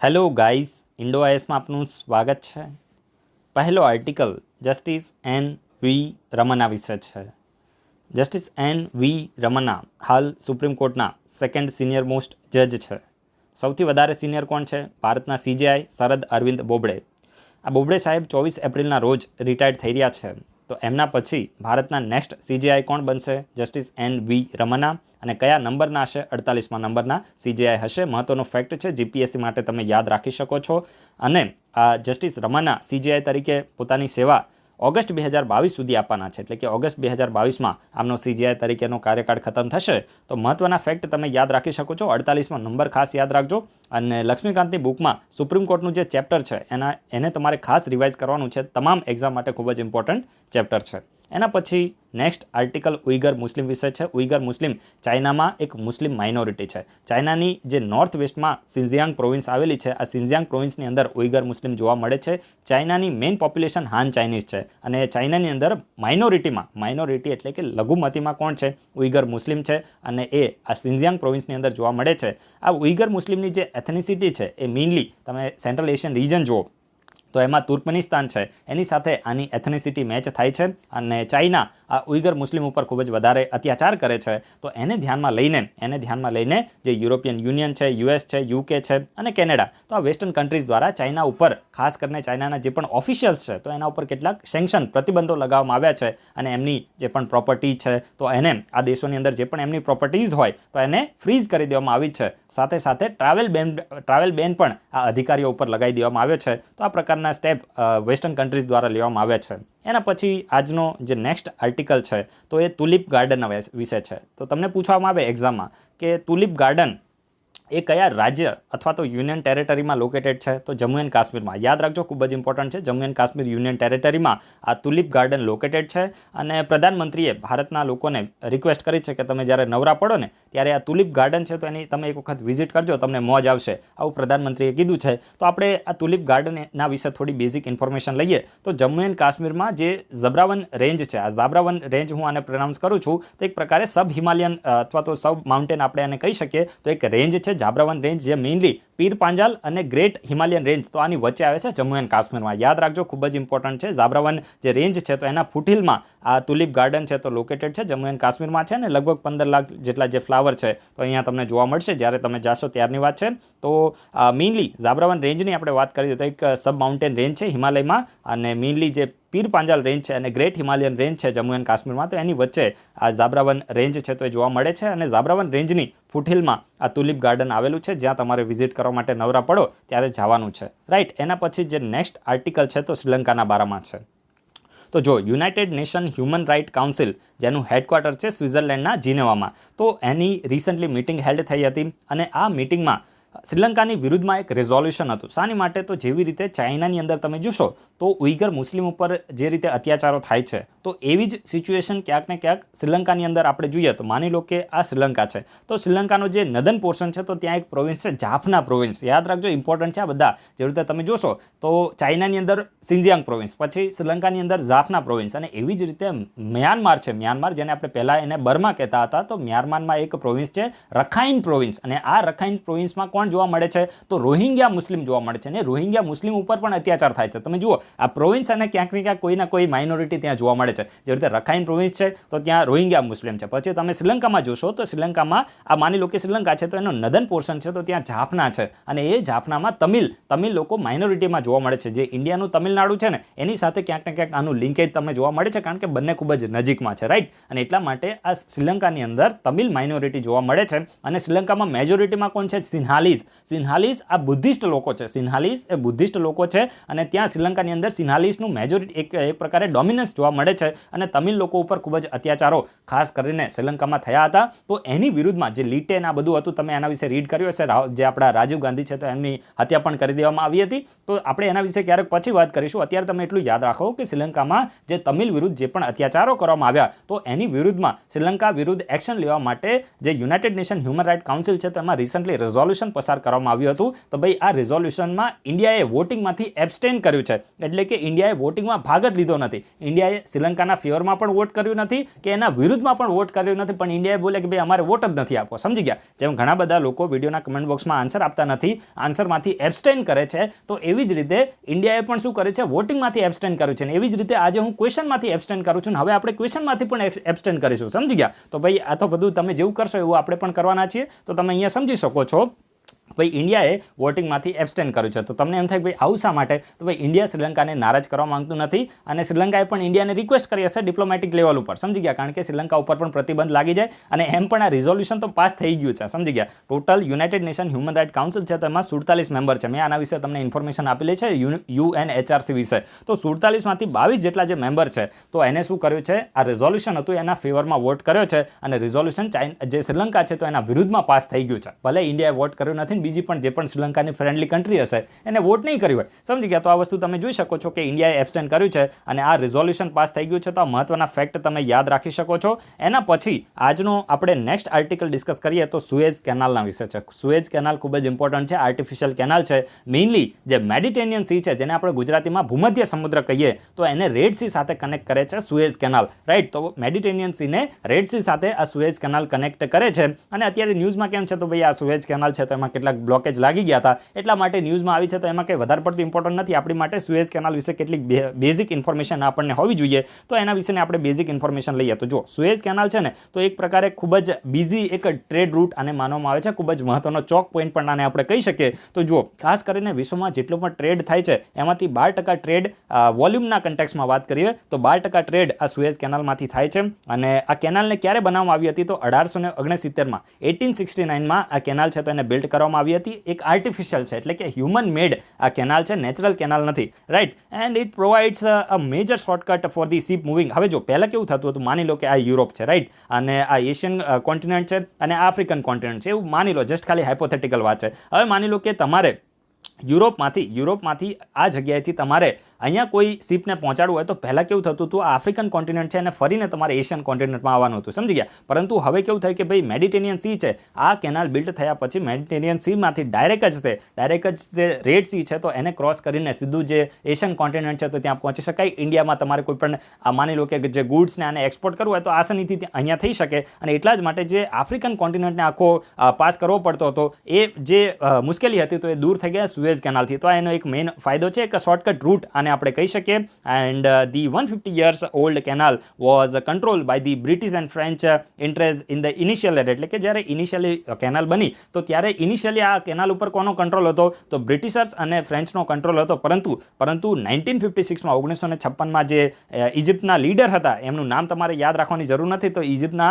Hello guys, Indo આઈએસમાં આપનું સ્વાગત છે. પહેલો આર્ટિકલ જસ્ટિસ એન વી રમના વિશે છે. જસ્ટિસ એન વી રમના હાલ સુપ્રીમ કોર્ટના સેકન્ડ સિનિયર મોસ્ટ જજ છે. સૌથી વધારે સિનિયર કોણ છે? ભારતના સીજેઆઈ શરદ અરવિંદ બોબડે. આ બોબડે સાહેબ 24 એપ્રિલના રોજ રિટાયર્ડ થઈ રહ્યા છે. તો એમના પછી ભારતના નેક્સ્ટ સીજેઆઈ કોણ બનશે? Justice N V Ramana. અને કયા નંબરના હશે? 48મા નંબરના સીજેઆઈ હશે. મહત્વનો ફેક્ટ છે, જીપીએસસી માટે તમે યાદ રાખી શકો છો. અને આ જસ્ટિસ રમના સીજેઆઈ તરીકે પોતાની સેવા ઓગસ્ટ 2022 સુધી આપવાના છે. એટલે કે ઓગસ્ટ 2022માં આમનો સીજેઆઈ તરીકેનો કાર્યકાળ ખતમ થશે. તો મહત્વના ફેક્ટ તમે યાદ રાખી શકો છો. 48મો નંબર ખાસ યાદ રાખજો. અને લક્ષ્મીકાંતની બુકમાં સુપ્રીમ કોર્ટનું જે ચેપ્ટર છે એને તમારે ખાસ રિવાઇઝ કરવાનું છે. તમામ એક્ઝામ માટે ખૂબ જ ઇમ્પોર્ટન્ટ ચેપ્ટર છે. એના પછી નેક્સ્ટ આર્ટિકલ ઉઈગર મુસ્લિમ વિશે છે. ઉઈગર મુસ્લિમ ચાઇનામાં એક મુસ્લિમ માઇનોરિટી છે. ચાઇનાની જે નોર્થ વેસ્ટમાં સિન્ઝિયાંગ પ્રોવિન્સ આવેલી છે, આ સિન્ઝિયાંગ પ્રોવિન્સની અંદર ઉઈગર મુસ્લિમ જોવા મળે છે. ચાઇનાની મેઇન પોપ્યુલેશન હાન ચાઇનીઝ છે. અને ચાઇનાની અંદર માઇનોરિટી એટલે કે લઘુમતીમાં કોણ છે? ઉઈગર મુસ્લિમ છે. અને એ આ સિન્ઝિયાંગ પ્રોવિન્સની અંદર જોવા મળે છે. આ ઉઈગર મુસ્લિમની જે એથનિસિટી છે એ મેઇનલી તમે સેન્ટ્રલ એશિયન રિજન જુઓ તો એમાં તુર્કમેનિસ્તાન છે, એની સાથે આની એથનિસિટી મેચ થાય છે. અને ચાઇના આ ઉઈગર મુસ્લિમ ઉપર ખૂબ જ વધારે અત્યાચાર કરે છે. તો એને ધ્યાનમાં લઈને જે યુરોપિયન યુનિયન છે, યુએસ છે, યુકે છે અને કેનેડા, તો આ વેસ્ટર્ન કન્ટ્રીઝ દ્વારા ચાઇના ઉપર, ખાસ કરીને ચાઇનાના જે પણ ઓફિશિયલ્સ છે, તો એના ઉપર કેટલાક પ્રતિબંધો લગાવવામાં આવ્યા છે. અને એમની જે પણ પ્રોપર્ટી છે, તો એને આ દેશોની અંદર જે પણ એમની પ્રોપર્ટીઝ હોય તો એને ફ્રીઝ કરી દેવામાં આવી છે. સાથે ટ્રાવેલ બેન પણ આ અધિકારીઓ ઉપર લગાવી દેવામાં આવ્યો છે. તો આ પ્રકારના સ્ટેપ વેસ્ટર્ન કન્ટ્રીઝ દ્વારા લેવામાં આવ્યા છે. એના પછી આજનો જે નેક્સ્ટ આર્ટિકલ છે તો એ તુલિપ ગાર્ડન વિશે છે. તો તમને પૂછવામાં આવે એક્ઝામમાં કે તુલિપ ગાર્ડન એ કયા રાજ્ય અથવા તો યુનિયન ટેરેટરીમાં લોકેટેડ છે? તો જમ્મુ એન્ડ કાશ્મીરમાં. યાદ રાખજો, ખૂબ જ ઇમ્પોર્ટન્ટ છે. જમ્મુ એન્ડ કાશ્મીર યુનિયન ટેરેટરીમાં આ તુલિપ ગાર્ડન લોકેટેડ છે. અને પ્રધાનમંત્રીએ ભારતના લોકોને રિક્વેસ્ટ કરી છે કે તમે જ્યારે નવરા પડો ને ત્યારે આ તુલિપ ગાર્ડન છે તો એની તમે એક વખત વિઝિટ કરજો, તમને મોજ આવશે, આવું પ્રધાનમંત્રીએ કીધું છે. તો આપણે આ તુલિપ ગાર્ડનના વિશે થોડી બેઝિક ઇન્ફોર્મેશન લઈએ. તો જમ્મુ એન્ડ કાશ્મીરમાં જે ઝાબ્રાવન રેન્જ છે, આ ઝાબ્રાવન રેન્જ હું આને પ્રોનાઉન્સ કરું છું, તો એક પ્રકારે સબ હિમાલયન અથવા તો સબ માઉન્ટેન આપણે એને કહી શકીએ. તો એક રેન્જ છે ઝાબ્રાવન રેન્જ, જે મેઇનલી પીર પાંજાલ અને ગ્રેટ હિમાલયન રેન્જ, તો આની વચ્ચે આવે છે જમ્મુ એન્ડ કાશ્મીરમાં. યાદ રાખજો, ખૂબ જ ઇમ્પોર્ટન્ટ છે. ઝાબ્રાવન જે રેન્જ છે તો એના ફૂટહિલમાં આ તુલિપ ગાર્ડન છે તો લોકેટેડ છે, જમ્મુ એન્ડ કાશ્મીરમાં છે. અને લગભગ 15 લાખ જેટલા જે ફ્લાવર છે તો અહીંયા તમને જોવા મળશે જ્યારે તમે જાશો ત્યારની વાત છે. તો મેઇનલી ઝાબ્રાવન રેન્જની આપણે વાત કરીએ તો એક સબ માઉન્ટેન રેન્જ છે હિમાલયમાં. અને મેઇનલી જે પીર પાંજાલ રેન્જ છે અને ગ્રેટ હિમાલયન રેન્જ છે જમ્મુ એન્ડ કાશ્મીરમાં, તો એની વચ્ચે આ ઝાબ્રાવન રેન્જ છે તો એ જોવા મળે છે. અને ઝાબ્રાવન રેન્જની ફૂટહિલમાં આ તુલિપ ગાર્ડન આવેલું છે, જ્યાં તમારે વિઝિટ કરવા માટે નવરા પડો ત્યારે જવાનું છે. રાઈટ. એના પછી જે નેક્સ્ટ આર્ટિકલ છે તો શ્રીલંકાના બારામાં છે. તો જો United Nation Human Right Council, જેનું હેડક્વાર્ટર છે સ્વિટ્ઝરલેન્ડના જીનેવામાં, તો એની રિસન્ટલી મિટિંગ હેલ્ડ થઈ હતી. અને આ મિટિંગમાં શ્રીલંકાની વિરુદ્ધમાં એક રેઝોલ્યુશન હતું. શાની માટે? તો જેવી રીતે ચાઇનાની અંદર તમે જોશો તો ઉઈગર મુસ્લિમ ઉપર જે રીતે અત્યાચારો થાય છે, તો એવી જ સિચ્યુએશન ક્યાંક ને ક્યાંક શ્રીલંકાની અંદર આપણે જોઈએ. તો માની લો કે આ શ્રીલંકા છે, તો શ્રીલંકાનો જે નદન પોર્શન છે તો ત્યાં એક પ્રોવિન્સ છે જાફના પ્રોવિન્સ. યાદ રાખજો, ઇમ્પોર્ટન્ટ છે આ બધા. જેવી રીતે તમે જોશો તો ચાઇનાની અંદર સિન્ઝિયાંગ પ્રોવિન્સ, પછી શ્રીલંકાની અંદર જાફના પ્રોવિન્સ, અને એવી જ રીતે મ્યાનમાર છે. મ્યાનમાર, જેને આપણે પહેલાં એને બર્મા કહેતા હતા, તો મ્યાનમારમાં એક પ્રોવિન્સ છે રખાઇન પ્રોવિન્સ. અને આ રખાઇન પ્રોવિન્સમાં કોણ જોવા મળે છે? તો રોહિંગ્યા મુસ્લિમ જોવા મળે છે. અને રોહિંગ્યા મુસ્લિમ ઉપર પણ અત્યાચાર થાય છે. તમે જુઓ, આ પ્રોવિન્સ અને ક્યાંક ને ક્યાંક કોઈ ના કોઈ માઇનોરિટી ત્યાં જોવા મળે છે. જેવી રીતે રખાઇન પ્રોવિન્સ છે તો ત્યાં રોહિંગ્યા મુસ્લિમ છે. પછી તમે શ્રીલંકામાં જોશો તો શ્રીલંકામાં આ માની લો કે શ્રીલંકા છે તો એનો નદન પોર્શન છે તો ત્યાં જાફના છે. અને એ જાફનામાં તમિલ લોકો માઇનોરિટીમાં જોવા મળે છે. જે ઇન્ડિયાનું તમિલનાડુ છે ને એની સાથે ક્યાંક ને ક્યાંક આનું લિંકેજ તમે જોવા મળે છે, કારણ કે બંને ખૂબ જ નજીકમાં છે. રાઈટ. અને એટલા માટે આ શ્રીલંકાની અંદર તમિલ માઇનોરિટી જોવા મળે છે. અને શ્રીલંકામાં મેજોરિટીમાં કોણ છે? સિન્હાલીઝ આ બુદ્ધિસ્ટ લોકો છે. સિન્હાલીઝ એ બુદ્ધિસ્ટ લોકો છે. અને ત્યાં શ્રીલંકાની અંદર સિન્હાલીઝનું મેજોરિટી એક પ્રકારે ડોમિનન્સ જોવા મળે છે. અને તમિલ લોકો ઉપર ખૂબ જ અત્યાચારો ખાસ કરીને શ્રીલંકામાં થયા હતા. તો એની વિરુદ્ધમાં જે લીટેન આ બધું હતું, તમે એના વિશે રીડ કર્યું હશે. જે આપણા રાજીવ ગાંધી છે તો એમની હત્યા પણ કરી દેવામાં આવી હતી. તો આપણે એના વિશે ક્યારેક પછી વાત કરીશું. અત્યારે તમે એટલું યાદ રાખો કે શ્રીલંકામાં જે તમિલ વિરુદ્ધ જે પણ અત્યાચારો કરવામાં આવ્યા, તો એની વિરુદ્ધમાં શ્રીલંકા વિરુદ્ધ એક્શન લેવા માટે જે United Nation Human Right Council છે તો એમાં રિસન્ટલી રેઝોલ્યુશન પસાર કરવામાં આવ્યું હતું. તો ભાઈ આ રિઝોલ્યુશનમાં ઇન્ડિયાએ વોટિંગમાંથી એબ્સ્ટેન કર્યું છે, એટલે કે ઇન્ડિયાએ વોટિંગમાં ભાગ જ લીધો નથી. ઇન્ડિયાએ શ્રીલંકાના ફેવરમાં પણ વોટ કર્યું નથી કે એના વિરુદ્ધમાં પણ વોટ કર્યું નથી, પણ ઇન્ડિયાએ બોલે કે ભાઈ અમારે વોટ જ નથી આપવો. સમજી ગયા? જેમ ઘણા બધા લોકો વિડીયોના કમેન્ટ બોક્સમાં આન્સર આપતા નથી, આન્સરમાંથી એબ્સ્ટેન કરે છે, તો એવી જ રીતે ઇન્ડિયાએ પણ શું કર્યું છે, વોટિંગમાંથી એબ્સ્ટેન કર્યું છે. અને એવી જ રીતે આજે હું ક્વેશ્ચનમાંથી એબ્સ્ટેન કરું છું, હવે આપણે ક્વેશ્ચનમાંથી પણ એબ્સ્ટેન કરીશું. સમજી ગયા? તો ભાઈ આ તો બધું તમે જેવું કરશો એવું આપણે પણ કરવાના છીએ. તો તમે અહીંયા સમજી શકો છો ભાઈ ઇન્ડિયાએ વોટિંગમાંથી એબ્સ્ટેન કર્યું છે. તો તમને એમ થાય ભાઈ આવું શા માટે? તો ભાઈ ઇન્ડિયા શ્રીલંકાને નારાજ કરવા માંગતું નથી, અને શ્રીલંકાએ પણ ઇન્ડિયાને રિક્વેસ્ટ કરી હશે ડિપ્લોમેટિક લેવલ ઉપર. સમજી ગયા? કારણ કે શ્રીલંકા ઉપર પણ પ્રતિબંધ લાગી જાય, અને એમ પણ આ રિઝોલ્યુશન તો પાસ થઈ ગયું છે. સમજી ગયા? Total United Nation Human Right Council છે, તો એમાં 47 મેમ્બર છે. મેં આના વિશે તમને ઇન્ફોર્મેશન આપેલી છે UNHRC વિશે. તો 47માંથી 22 જેટલા જે મેમ્બર છે, તો એને શું કર્યું છે, આ રિઝોલ્યુશન હતું એના ફેવરમાં વોટ કર્યો છે, અને રિઝોલ્યુશન જે શ્રીલંકા છે તો એના વિરુદ્ધમાં પાસ થઈ ગયું છે. ભલે ઇન્ડિયાએ વોટ કર્યો નથી, બીજી પણ જે પણ શ્રીલંકાની ફ્રેન્ડલી કન્ટ્રી હશે એને વોટ નહીં કર્યું હોય. સમજી ગયા? તો આ વસ્તુ તમે જોઈ શકો છો કે ઇન્ડિયાએ એબ્સ્ટેન કર્યું છે અને આ રિઝોલ્યુશન પાસ થઈ ગયું છે. તો આ મહત્વના ફેક્ટ તમે યાદ રાખી શકો છો. એના પછી આજનો આપણે નેક્સ્ટ આર્ટિકલ ડિસ્કસ કરીએ તો સુએઝ કેનાલના વિશે છે. સુએઝ કેનાલ ખૂબ જ ઇમ્પોર્ટન્ટ છે, આર્ટિફિશિયલ કેનાલ છે. મેઇનલી જે મેડિટેરિયન સી છે, જેને આપણે ગુજરાતીમાં ભૂમધ્ય સમુદ્ર કહીએ, તો એને રેડ સી સાથે કનેક્ટ કરે છે સુએઝ કેનાલ, રાઈટ? તો મેડિટેરિયન સીને રેડ સી સાથે આ સુએઝ કેનાલ કનેક્ટ કરે છે. અને અત્યારે ન્યૂઝમાં કેમ છે, તો ભાઈ આ સુએઝ કેનાલ છે તો એમાં કેટલાક બ્લોકેજ લાગી ગયા હતા, એટલા માટે ન્યૂઝમાં આવી છે. તો એમાં કંઈ વધારે પડતું ઇમ્પોર્ટન્ટ નથી. આપણી માટે સુએઝ કેનાલ વિશે કેટલીક બેઝિક ઇન્ફોર્મેશન આપણને હોવી જોઈએ, તો એના વિશે આપણે બેઝિક ઇન્ફોર્મેશન લઈએ. તો જો સુએઝ કેનાલ છે ને, તો એક પ્રકારે ખૂબ જ બિઝી એક ટ્રેડ રૂટ આને માનવામાં આવે છે, ખૂબ જ મહત્વનો ચોક પોઈન્ટ પણ આને આપણે કહી શકીએ. તો જો ખાસ કરીને વિશ્વમાં જેટલો પણ ટ્રેડ થાય છે એમાંથી 12% ટ્રેડ વોલ્યુમના કન્ટેક્સમાં વાત કરીએ તો 12% ટ્રેડ આ સુએઝ કેનાલમાંથી થાય છે. અને આ કેનાલને ક્યારે બનાવવામાં આવી હતી? તો 1869માં 1869માં આ કેનાલ છે તો એને બિલ્ડ કરવામાં આવી હતી. એક આર્ટિફિશિયલ છે, એટલે કે હ્યુમન મેડ આ કેનાલ છે, નેચરલ કેનાલ નથી, right? And it provides a major shortcut for the ship moving. હવે જો પહેલાં કેવું થતું હતું, માની લો કે આ યુરોપ છે, રાઈટ? અને આ એશિયન કોન્ટિનેન્ટ છે અને આફ્રિકન કોન્ટિનેન્ટ છે, એવું માની લો, જસ્ટ ખાલી હાઇપોથેટિકલ વાત છે. હવે માની લો કે તમારે યુરોપમાંથી આ જગ્યાએથી તમારે અહીંયા કોઈ શિપને પહોંચાડવું હોય તો પહેલાં કેવું થતું હતું, આફ્રિકન કોન્ટિનેન્ટ છે અને ફરીને તમારે એશિયન કોન્ટિનેન્ટમાં આવવાનું હતું. સમજી ગયા? પરંતુ હવે કેવું થયું કે ભાઈ મેડિટેરિયન સી છે, આ કેનાલ બિલ્ડ થયા પછી મેડિટેરિયન સીમાંથી ડાયરેક્ટ જ રેડ સી છે તો એને ક્રોસ કરીને સીધું જે એશિયન કોન્ટિનેન્ટ છે તો ત્યાં પહોંચી શકાય. ઇન્ડિયામાં તમારે કોઈ પણ માની લો કે જે ગુડ્સને આને એક્સપોર્ટ કરવું હોય તો આસાનીથી અહીંયા થઈ શકે. અને એટલા જ માટે જે આફ્રિકન કોન્ટિનેન્ટને આખો પાસ કરવો પડતો હતો, એ જે મુશ્કેલી હતી તો એ દૂર થઈ ગયા સુએઝ કેનાલથી. તો એનો એક મેઇન ફાયદો છે, એક શોર્ટકટ રૂટ આને આપણે કહી શકીએ. And the 150 years old canal was control by the British and French interest in the initial ad. એટલે કે જ્યારે ઇનિશિયલી કેનાલ બની તો ત્યારે ઇનિશિયલી આ કેનાલ ઉપર કોનો કંટ્રોલ હતો? તો બ્રિટિશર્સ અને ફ્રેન્ચનો કંટ્રોલ હતો. પરંતુ 1956માં 1956માં જે ઇજિપ્તના લીડર હતા, એમનું નામ તમારે યાદ રાખવાની જરૂર નથી. તો ઇજિપ્તના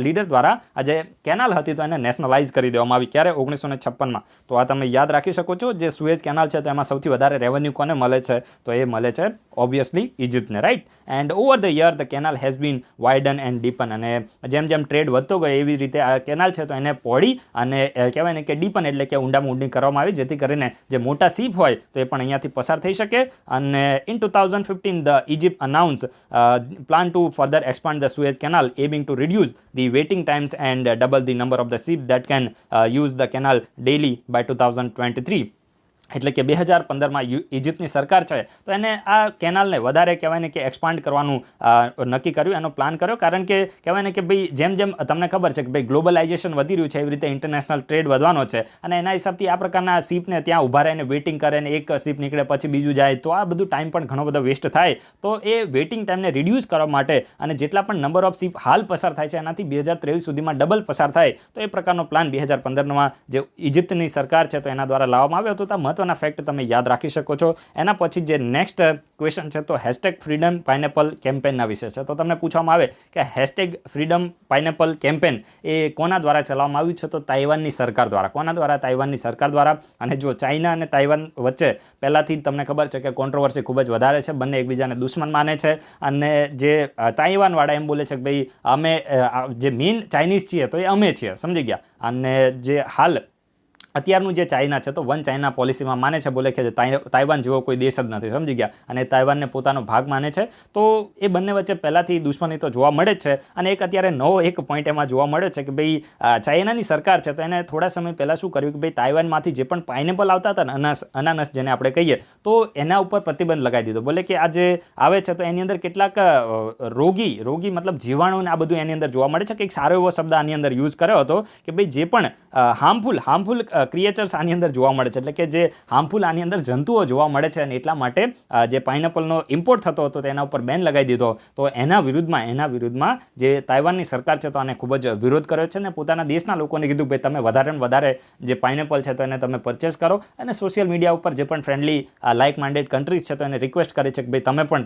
લીડર દ્વારા આ જે કેનાલ હતી તો એને નેશનલાઇઝ કરી દેવામાં આવી. ક્યારે? 1956માં. તો આ તમે યાદ રાખી શકો છો. જે સુએઝ કેનાલ છે તો એમાં સૌથી વધારે રેવન્યુ કોને મળે છે? તો એ મળે છે ઓબ્વિયસલી ઇજિપ્તને, right? And over the year the canal has been widen and deepen. અને જેમ જેમ ટ્રેડ વધતો ગયો એવી રીતે આ કેનાલ છે તો એને પહોળી અને કહેવાય ને કે ડીપન એટલે કે ઊંડામાં ઊંડી કરવામાં આવી, જેથી કરીને જે મોટા શિપ હોય તો એ પણ અહીંયાથી પસાર થઈ શકે. અને in 2015 the Egypt announce plan to further expand the Suez Canal aiming to reduce the waiting times and double the number of the ship that can use the canal daily by 2023. એટલે કે 2015માં ઇજિપ્તની સરકાર છે તો એને આ કેનાલને વધારે કહેવાય ને કે એક્સપાન્ડ કરવાનું નક્કી કર્યું, એનો પ્લાન કર્યો. કારણ કે કહેવાય ને કે ભાઈ જેમ જેમ તમને ખબર છે કે ભાઈ ગ્લોબલાઇઝેશન વધી રહ્યું છે, એવી રીતે ઇન્ટરનેશનલ ટ્રેડ વધવાનો છે, અને એના હિસાબથી આ પ્રકારના શિપને ત્યાં ઊભા રહીને વેઇટિંગ કરે ને એક શિપ નીકળે પછી બીજું જાય, તો આ બધું ટાઈમ પણ ઘણો બધો વેસ્ટ થાય. તો એ વેઇટિંગ ટાઈમને રિડ્યુસ કરવા માટે અને જેટલા પણ નંબર ઓફ શિપ હાલ પસાર થાય છે એનાથી 2023 સુધીમાં ડબલ પસાર થાય, તો એ પ્રકારનો પ્લાન 2015માં જે ઇજિપ્તની સરકાર છે તો એના દ્વારા લાવવામાં આવ્યો હતો. તો મહત્વના ફેક્ટ તમે યાદ રાખી શકો છો. એના પછી જે નેક્સ્ટ ક્વેશ્ચન છે તો હેશટેગ ફ્રીડમ પાઇનેપલ કેમ્પેનના વિશે છે. તો તમને પૂછવામાં આવે કે હેશટેગ ફ્રીડમ પાઇનેપલ કેમ્પેન એ કોના દ્વારા ચલાવવામાં આવ્યું છે? તો તાઇવાનની સરકાર દ્વારા. કોના દ્વારા? તાઇવાનની સરકાર દ્વારા. અને જો ચાઇના અને તાઇવાન વચ્ચે પહેલાંથી જ તમને ખબર છે કે કોન્ટ્રોવર્સી ખૂબ જ વધારે છે, બંને એકબીજાને દુશ્મન માને છે. અને જે તાઇવાનવાળા એમ બોલે છે કે ભાઈ અમે જે મેઇન ચાઇનીઝ છીએ તો એ અમે છીએ, સમજી ગયા. અને જે હાલ અત્યારનું જે ચાઇના છે તો વન ચાઇના પોલિસીમાં માને છે, બોલે કે તાઇવાન જેવો કોઈ દેશ જ નથી, સમજી ગયા, અને તાઇવાનને પોતાનો ભાગ માને છે. તો એ બંને વચ્ચે પહેલાંથી દુશ્મની તો જોવા મળે જ છે. અને એક અત્યારે નવો એક પોઈન્ટ એમાં જોવા મળે છે કે ભાઈ ચાઇનાની સરકાર છે તો એને થોડા સમય પહેલાં શું કર્યું કે ભાઈ તાઇવાનમાંથી જે પણ પાઇનેપલ આવતા હતા ને, અનાનસ જેને આપણે કહીએ, તો એના ઉપર પ્રતિબંધ લગાવી દીધો. બોલે કે આ જે આવે છે તો એની અંદર કેટલાક રોગી મતલબ જીવાણુ ને આ બધું એની અંદર જોવા મળે છે. કે એક સારો એવો શબ્દ આની અંદર યુઝ કર્યો હતો કે ભાઈ જે પણ હાર્મફુલ ક્રિએચર્સ આની અંદર જોવા મળે છે, એટલે કે જે હાર્મફુલ આની અંદર જંતુઓ જોવા મળે છે, અને એટલા માટે જે પાઇનેપલનો ઇમ્પોર્ટ થતો હતો તેના ઉપર બેન લગાવી દીધો. તો એના વિરુદ્ધમાં જે તાઇવાનની સરકાર છે તો આને ખૂબ જ વિરોધ કર્યો છે, અને પોતાના દેશના લોકોને કીધું ભાઈ તમે વધારે ને વધારે જે પાઇનેપલ છે તો એને તમે પરચેસ કરો, અને સોશિયલ મીડિયા ઉપર જે પણ ફ્રેન્ડલી લાઇક માઇન્ડેડ કન્ટ્રીઝ છે તો એને રિક્વેસ્ટ કરે છે કે ભાઈ તમે પણ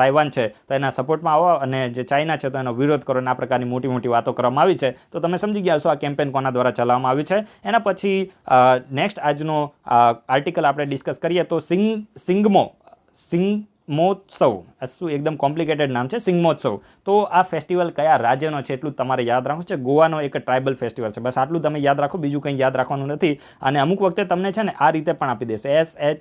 તાઇવાન છે તો એના સપોર્ટમાં આવો, અને જે ચાઇના છે તો એનો વિરોધ કરો, અને આ પ્રકારની મોટી વાતો કરવામાં આવી છે. તો તમે સમજી ગયા છો આ કેમ્પેન કોના દ્વારા ચલાવવામાં આવી છે. એના પછી નેક્સ્ટ આજનો આર્ટિકલ આપણે ડિસ્કસ કરીએ તો સિંગમોત્સવ, શું એકદમ કોમ્પ્લિકેટેડ નામ છે, સિંગમોત્સવ. તો આ ફેસ્ટિવલ કયા રાજ્યનો છે એટલું તમારે યાદ રાખવું છે. ગોવાનો એક ટ્રાઇબલ ફેસ્ટિવલ છે, બસ આટલું તમે યાદ રાખો, બીજું કંઈ યાદ રાખવાનું નથી. અને અમુક વખતે તમને છે ને આ રીતે પણ આપી દેશે,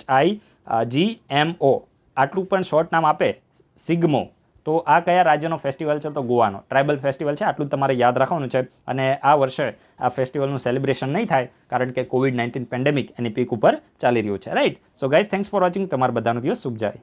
SHIGMO, આટલું પણ શોર્ટ નામ આપે, સિગ્મો. તો આ કયા રાજ્યનો ફેસ્ટિવલ છે તો ગોવાનો ટ્રાઇબલ ફેસ્ટિવલ છે, આટલું તમારે યાદ રાખવાનું છે. અને આ વર્ષે આ ફેસ્ટિવલનું સેલિબ્રેશન નહીં થાય કારણ કે COVID-19 પેન્ડેમિક એની પીક ઉપર ચાલી રહ્યું છે, right. So guys, thanks for watching. તમારા બધાનો દિવસ શુભ જાય.